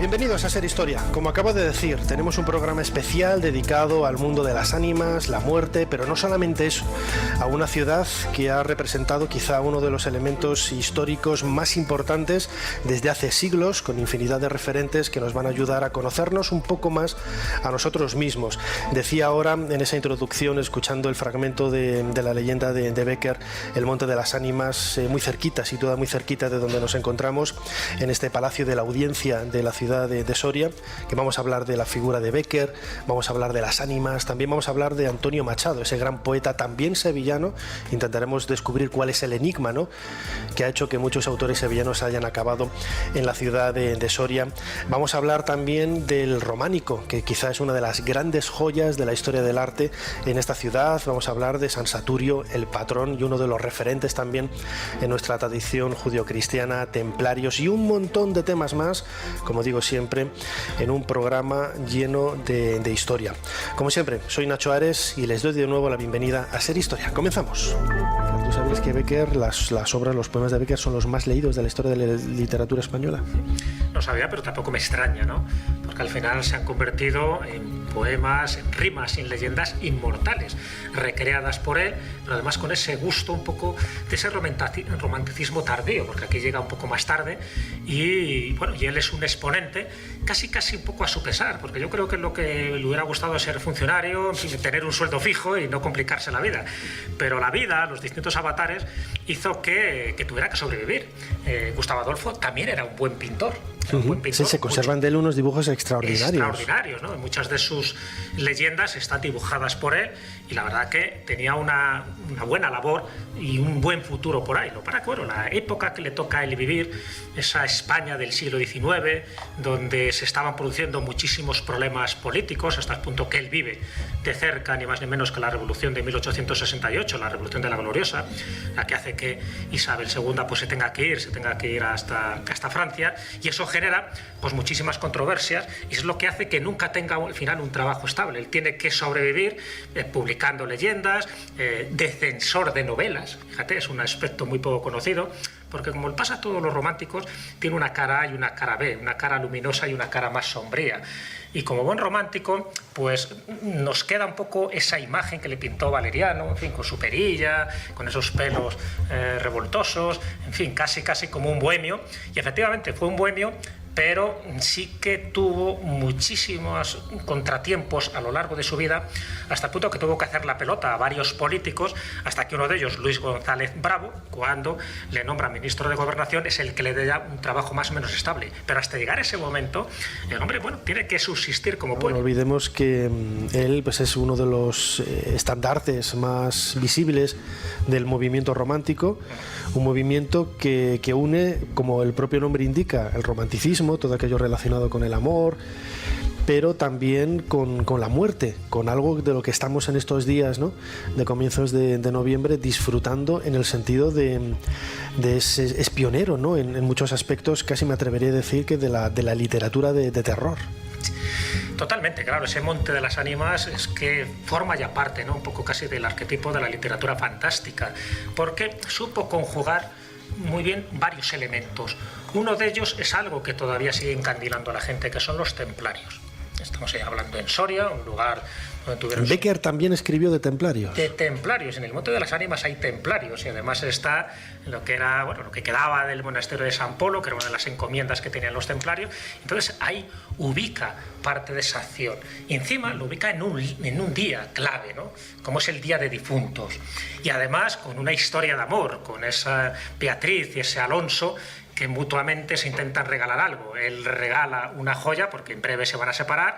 Bienvenidos a Ser Historia. Como acabo de decir, tenemos un programa especial dedicado al mundo de las ánimas, la muerte, pero no solamente eso, a una ciudad que ha representado quizá uno de los elementos históricos más importantes desde hace siglos, con infinidad de referentes que nos van a ayudar a conocernos un poco más a nosotros mismos. Decía ahora en esa introducción, escuchando el fragmento de la leyenda de Bécquer, el Monte de las Ánimas, muy cerquita, situada muy cerquita de donde nos encontramos, en este Palacio de la Audiencia de la ciudad de Soria, que vamos a hablar de la figura de Bécquer, vamos a hablar de las ánimas, también vamos a hablar de Antonio Machado, ese gran poeta también sevillano. Intentaremos descubrir cuál es el enigma, ¿no?, que ha hecho que muchos autores sevillanos hayan acabado en la ciudad de Soria. Vamos a hablar también del románico, que quizá es una de las grandes joyas de la historia del arte en esta ciudad. Vamos a hablar de San Saturio, el patrón y uno de los referentes también en nuestra tradición judio-cristiana, templarios y un montón de temas más, como digo siempre, en un programa lleno de historia. Como siempre, soy Nacho Ares y les doy de nuevo la bienvenida a Ser Historia. Comenzamos. ¿Tú sabes que Bécquer, las obras, los poemas de Bécquer son los más leídos de la historia de la literatura española? No sabía, pero tampoco me extraña, ¿no? Porque al final se han convertido en poemas, en rimas, en leyendas inmortales, recreadas por él, pero además con ese gusto un poco de ese romanticismo tardío, porque aquí llega un poco más tarde y bueno, y él es un exponente casi un poco a su pesar, porque yo creo que lo que le hubiera gustado es ser funcionario, en fin, tener un sueldo fijo y no complicarse la vida, pero la vida, los distintos avatares, hizo que tuviera que sobrevivir. Gustavo Adolfo también era un buen pintor. Sí, se conservan de él unos dibujos extraordinarios, ¿no? Muchas de sus leyendas están dibujadas por él y la verdad que tenía una buena labor y un buen futuro por ahí. Lo para que, bueno, la época que le toca a él vivir, esa España del siglo XIX, donde se estaban produciendo muchísimos problemas políticos, hasta el punto que él vive de cerca ni más ni menos que la Revolución de 1868, la Revolución de la Gloriosa, la que hace que Isabel II pues se tenga que ir hasta Francia, y eso genera pues muchísimas controversias y es lo que hace que nunca tenga al final un trabajo estable. Él tiene que sobrevivir publicando leyendas, de censor de novelas. Fíjate, es un aspecto muy poco conocido, porque como le pasa a todos los románticos, tiene una cara A y una cara B, una cara luminosa y una cara más sombría. Y como buen romántico, pues nos queda un poco esa imagen que le pintó Valeriano, en fin, con su perilla, con esos pelos revoltosos, en fin, casi como un bohemio. Y efectivamente fue un bohemio, pero sí que tuvo muchísimos contratiempos a lo largo de su vida, hasta el punto que tuvo que hacer la pelota a varios políticos, hasta que uno de ellos, Luis González Bravo, cuando le nombra ministro de Gobernación, es el que le da un trabajo más o menos estable. Pero hasta llegar a ese momento, el hombre, bueno, tiene que subsistir como puede. No olvidemos que él pues, es uno de los estandartes más visibles del movimiento romántico, un movimiento que une, como el propio nombre indica, el romanticismo, todo aquello relacionado con el amor, pero también con la muerte, con algo de lo que estamos en estos días, ¿no?, de comienzos de noviembre, disfrutando en el sentido de es pionero, ¿no?, en muchos aspectos, casi me atrevería a decir que de la literatura de terror. Totalmente, claro, ese Monte de las Ánimas es que forma ya parte, ¿no?, un poco casi del arquetipo de la literatura fantástica, porque supo conjugar muy bien varios elementos. Uno de ellos es algo que todavía sigue encandilando a la gente, que son los templarios. Estamos hablando en Soria, un lugar donde tuvieron... Bécquer también escribió de templarios. De templarios. En el Monte de las Ánimas hay templarios y además está lo que era, bueno, lo que quedaba del monasterio de San Polo, que era una de las encomiendas que tenían los templarios. Entonces ahí ubica parte de esa acción. Y encima lo ubica en un día clave, ¿no?, como es el Día de Difuntos. Y además con una historia de amor, con esa Beatriz y ese Alonso, que mutuamente se intentan regalar algo. Él regala una joya porque en breve se van a separar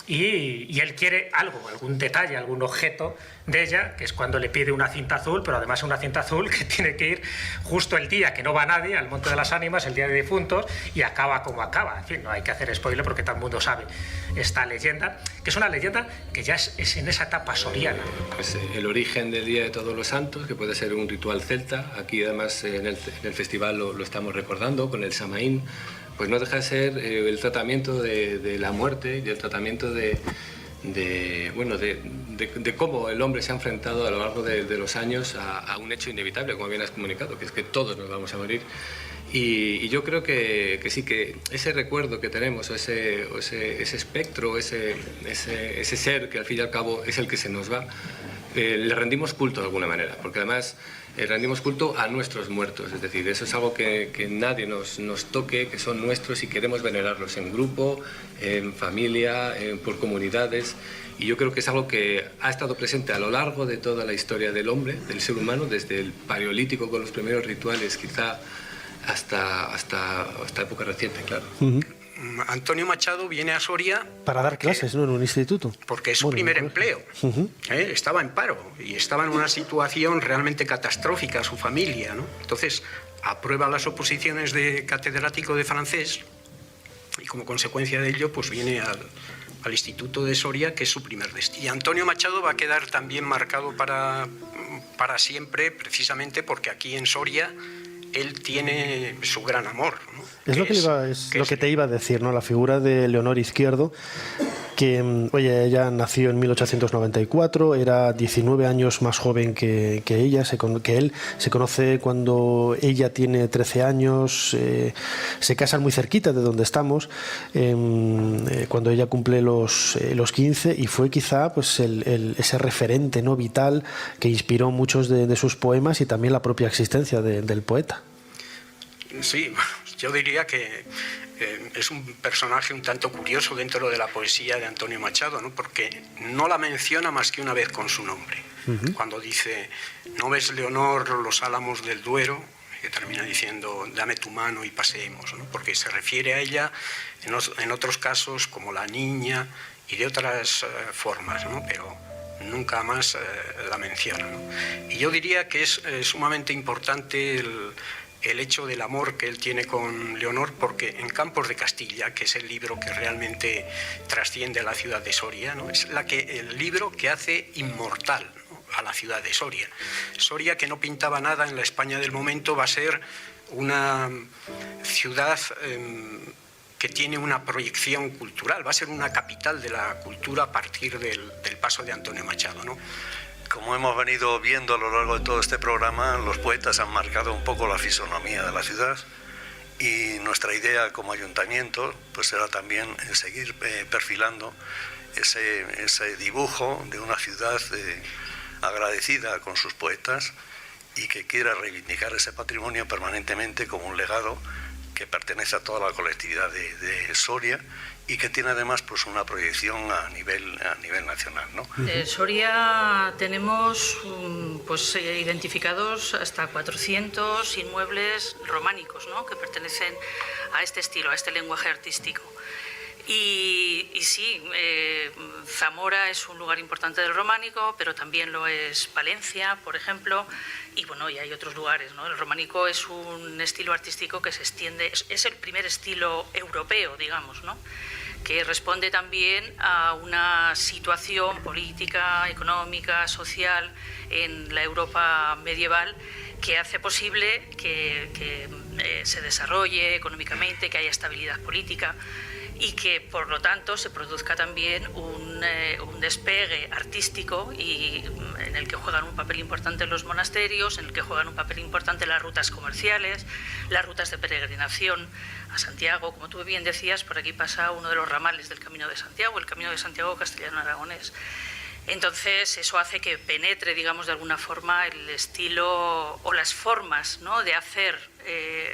y él quiere algo, algún detalle, algún objeto de ella, que es cuando le pide una cinta azul, pero además una cinta azul que tiene que ir justo el día que no va nadie al Monte de las Ánimas, el Día de Difuntos, y acaba como acaba. En fin, no hay que hacer spoiler porque todo el mundo sabe esta leyenda, que es una leyenda que ya es en esa etapa soriana. Pues el origen del Día de Todos los Santos, que puede ser un ritual celta. Aquí además en el festival lo estamos recordando con el Samaín. Pues no deja de ser el tratamiento de la muerte y el tratamiento de cómo el hombre se ha enfrentado a lo largo de los años a un hecho inevitable, como bien has comunicado, que es que todos nos vamos a morir. Y yo creo que sí, que ese recuerdo que tenemos, ese espectro, ese ser que al fin y al cabo es el que se nos va, le rendimos culto de alguna manera, porque además rendimos culto a nuestros muertos, es decir, eso es algo que nadie nos toque, que son nuestros y queremos venerarlos en grupo, en familia, por comunidades. Y yo creo que es algo que ha estado presente a lo largo de toda la historia del hombre, del ser humano, desde el Paleolítico con los primeros rituales, quizá hasta época reciente, claro. Antonio Machado viene a Soria para dar clases, ¿no?, en un instituto. Porque es su primer empleo. Estaba en paro y estaba en una situación realmente catastrófica su familia, ¿no? Entonces aprueba las oposiciones de catedrático de francés y como consecuencia de ello pues viene al Instituto de Soria, que es su primer destino. Y Antonio Machado va a quedar también marcado para siempre, precisamente porque aquí en Soria él tiene su gran amor, ¿no? Es lo que te iba a decir, ¿no? La figura de Leonor Izquierdo, que, oye, ella nació en 1894, era 19 años más joven que él, se conoce cuando ella tiene 13 años, se casan muy cerquita de donde estamos, cuando ella cumple los 15, y fue quizá pues ese referente, ¿no?, vital que inspiró muchos de sus poemas y también la propia existencia del poeta. Sí, yo diría que es un personaje un tanto curioso dentro de la poesía de Antonio Machado, ¿no?, porque no la menciona más que una vez con su nombre. Cuando dice, ¿no ves, Leonor, los álamos del Duero?, que termina diciendo, dame tu mano y paseemos, ¿no?, porque se refiere a ella en otros casos como la niña y de otras formas, ¿no?, pero nunca más la menciona, ¿no? Y yo diría que es sumamente importante el hecho del amor que él tiene con Leonor, porque en Campos de Castilla, que es el libro que realmente trasciende a la ciudad de Soria, ¿no?, es el libro que hace inmortal, ¿no?, a la ciudad de Soria. Soria, que no pintaba nada en la España del momento, va a ser una ciudad que tiene una proyección cultural, va a ser una capital de la cultura a partir del paso de Antonio Machado, ¿no? Como hemos venido viendo a lo largo de todo este programa, los poetas han marcado un poco la fisonomía de la ciudad, y nuestra idea como ayuntamiento pues será también seguir perfilando ese dibujo de una ciudad agradecida con sus poetas y que quiera reivindicar ese patrimonio permanentemente como un legado que pertenece a toda la colectividad de Soria y que tiene además pues una proyección a nivel nacional, ¿no? Soria tenemos pues identificados hasta 400 inmuebles románicos, ¿no?, que pertenecen a este estilo, a este lenguaje artístico. Y sí, Zamora es un lugar importante del románico, pero también lo es Palencia, por ejemplo, y bueno, y hay otros lugares, ¿no? El románico es un estilo artístico que se extiende, es el primer estilo europeo, digamos, ¿no?, que responde también a una situación política, económica, social en la Europa medieval que hace posible que se desarrolle económicamente, que haya estabilidad política y que, por lo tanto, se produzca también un despegue artístico y en el que juegan un papel importante los monasterios, en el que juegan un papel importante las rutas comerciales, las rutas de peregrinación a Santiago. Como tú bien decías, por aquí pasa uno de los ramales del Camino de Santiago, el Camino de Santiago castellano-aragonés. Entonces, eso hace que penetre, digamos, de alguna forma el estilo o las formas, ¿no?, de hacer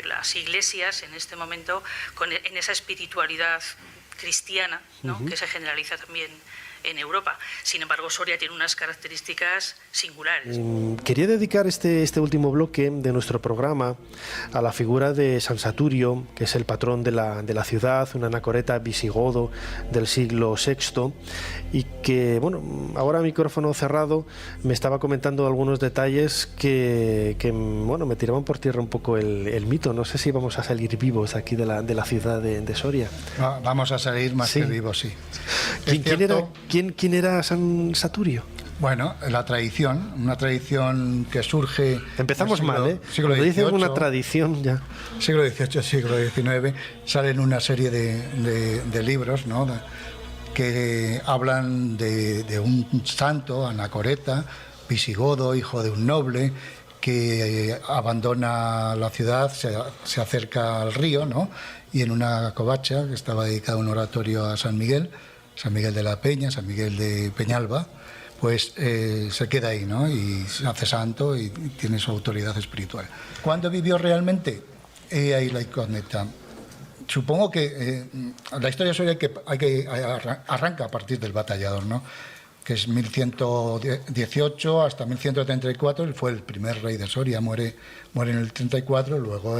las iglesias en este momento en esa espiritualidad cristiana, ¿no?, que se generaliza también en Europa. Sin embargo, Soria tiene unas características singulares. Quería dedicar este último bloque de nuestro programa a la figura de San Saturio, que es el patrón de la ciudad, un anacoreta visigodo del siglo VI, y que, bueno, ahora micrófono cerrado, me estaba comentando algunos detalles que bueno, me tiraban por tierra un poco el mito. No sé si vamos a salir vivos aquí de la ciudad de Soria. No, vamos a salir más que vivos, sí. ¿Quién era San Saturio? Bueno, una tradición que surge... Empezamos mal, ¿eh? Siglo Cuando dices XVIII, una tradición ya... Siglo XVIII, siglo XIX, salen una serie de libros, ¿no?, que hablan de un santo, anacoreta, visigodo, hijo de un noble, que abandona la ciudad, se acerca al río, ¿no? Y en una covacha que estaba dedicada a un oratorio a San Miguel de la Peña, San Miguel de Peñalba, pues se queda ahí, ¿no? Y se hace santo y tiene su autoridad espiritual. ¿Cuándo vivió realmente? Ahí la incógnita. Supongo que la historia de Soria arranca a partir del batallador, ¿no? Que es 1118 hasta 1134, él fue el primer rey de Soria, muere en el 34, luego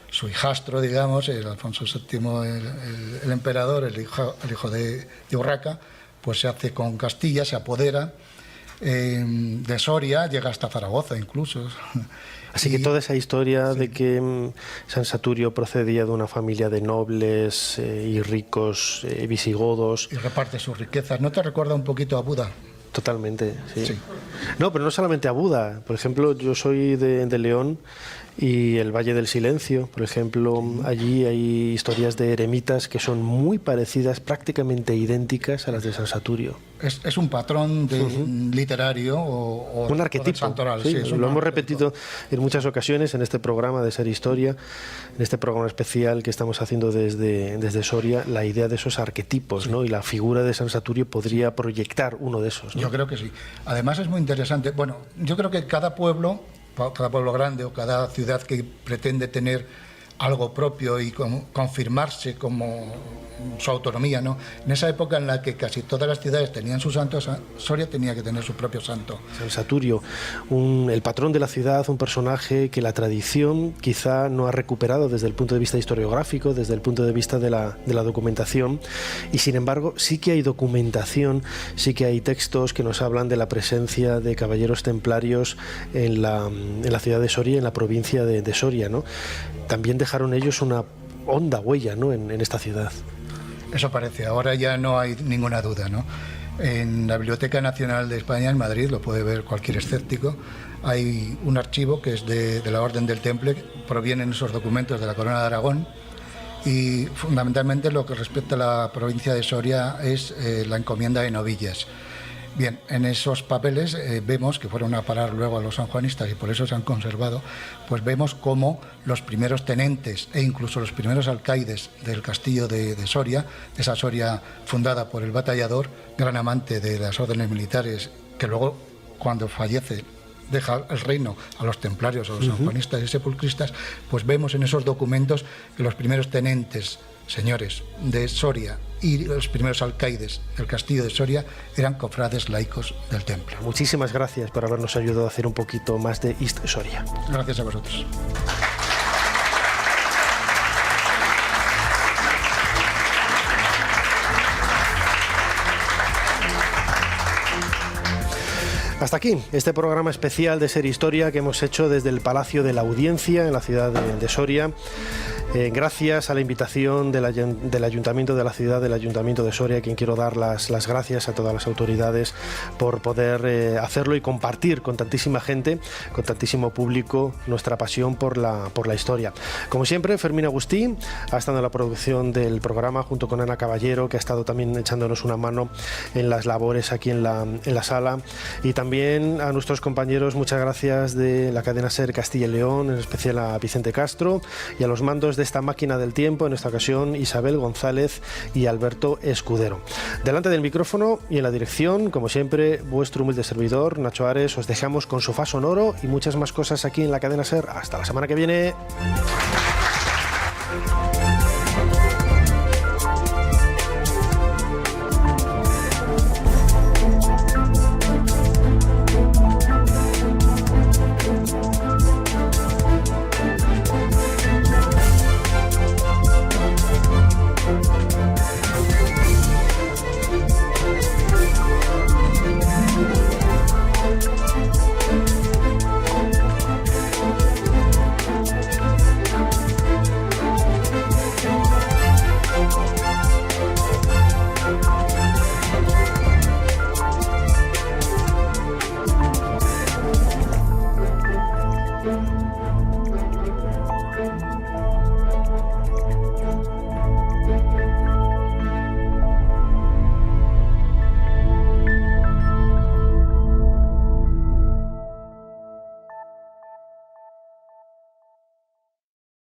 su hijastro, digamos, el Alfonso VII, el emperador, el hijo de Urraca, pues se hace con Castilla, se apodera de Soria, llega hasta Zaragoza incluso. Así que toda esa historia de que San Saturio procedía de una familia de nobles y ricos visigodos. Y reparte sus riquezas. ¿No te recuerda un poquito a Buda? Totalmente, sí. No, pero no solamente a Buda. Por ejemplo, yo soy de León y el Valle del Silencio, por ejemplo, allí hay historias de eremitas que son muy parecidas, prácticamente idénticas a las de San Saturio. Es un patrón literario o un arquetipo. Santoral, sí, es lo hemos repetido en muchas ocasiones en este programa de Ser Historia, en este programa especial que estamos haciendo desde Soria, la idea de esos arquetipos, ¿no? Y la figura de San Saturio podría proyectar uno de esos, ¿no? Yo creo que sí. Además es muy interesante. Bueno, yo creo que cada pueblo grande o cada ciudad que pretende tener algo propio y confirmarse como su autonomía, ¿no? En esa época en la que casi todas las ciudades tenían su santo, Soria tenía que tener su propio santo. San Saturio, el patrón de la ciudad, un personaje que la tradición quizá no ha recuperado desde el punto de vista historiográfico, desde el punto de vista de la documentación, y sin embargo sí que hay documentación, sí que hay textos que nos hablan de la presencia de caballeros templarios en la ciudad de Soria, en la provincia de Soria, ¿no? También dejaron ellos una honda huella, ¿no? en esta ciudad. Eso parece, ahora ya no hay ninguna duda, ¿no? En la Biblioteca Nacional de España, en Madrid, lo puede ver cualquier escéptico, hay un archivo que es de la Orden del Temple, provienen esos documentos de la Corona de Aragón, y fundamentalmente lo que respecta a la provincia de Soria es la encomienda de novillas. Bien, en esos papeles vemos que fueron a parar luego a los sanjuanistas y por eso se han conservado, pues vemos cómo los primeros tenentes e incluso los primeros alcaides del castillo de Soria, esa Soria fundada por el batallador, gran amante de las órdenes militares, que luego cuando fallece deja el reino a los templarios, a los sanjuanistas y sepulcristas, pues vemos en esos documentos que los primeros tenentes, señores de Soria y los primeros alcaides del castillo de Soria eran cofrades laicos del templo. Muchísimas gracias por habernos ayudado a hacer un poquito más de East Soria. Gracias a vosotros. Hasta aquí este programa especial de Ser Historia que hemos hecho desde el Palacio de la Audiencia en la ciudad de Soria. Gracias a la invitación del Ayuntamiento de la ciudad, del Ayuntamiento de Soria, a quien quiero dar las gracias a todas las autoridades por poder hacerlo y compartir con tantísima gente, con tantísimo público, nuestra pasión por la historia. Como siempre, Fermín Agustí ha estado en la producción del programa junto con Ana Caballero, que ha estado también echándonos una mano en las labores aquí en la sala, y también a nuestros compañeros, muchas gracias de la cadena SER Castilla y León, en especial a Vicente Castro, y a los mandos de esta máquina del tiempo, en esta ocasión Isabel González y Alberto Escudero. Delante del micrófono y en la dirección, como siempre, vuestro humilde servidor, Nacho Ares. Os dejamos con sofá sonoro y muchas más cosas aquí en la cadena SER. Hasta la semana que viene.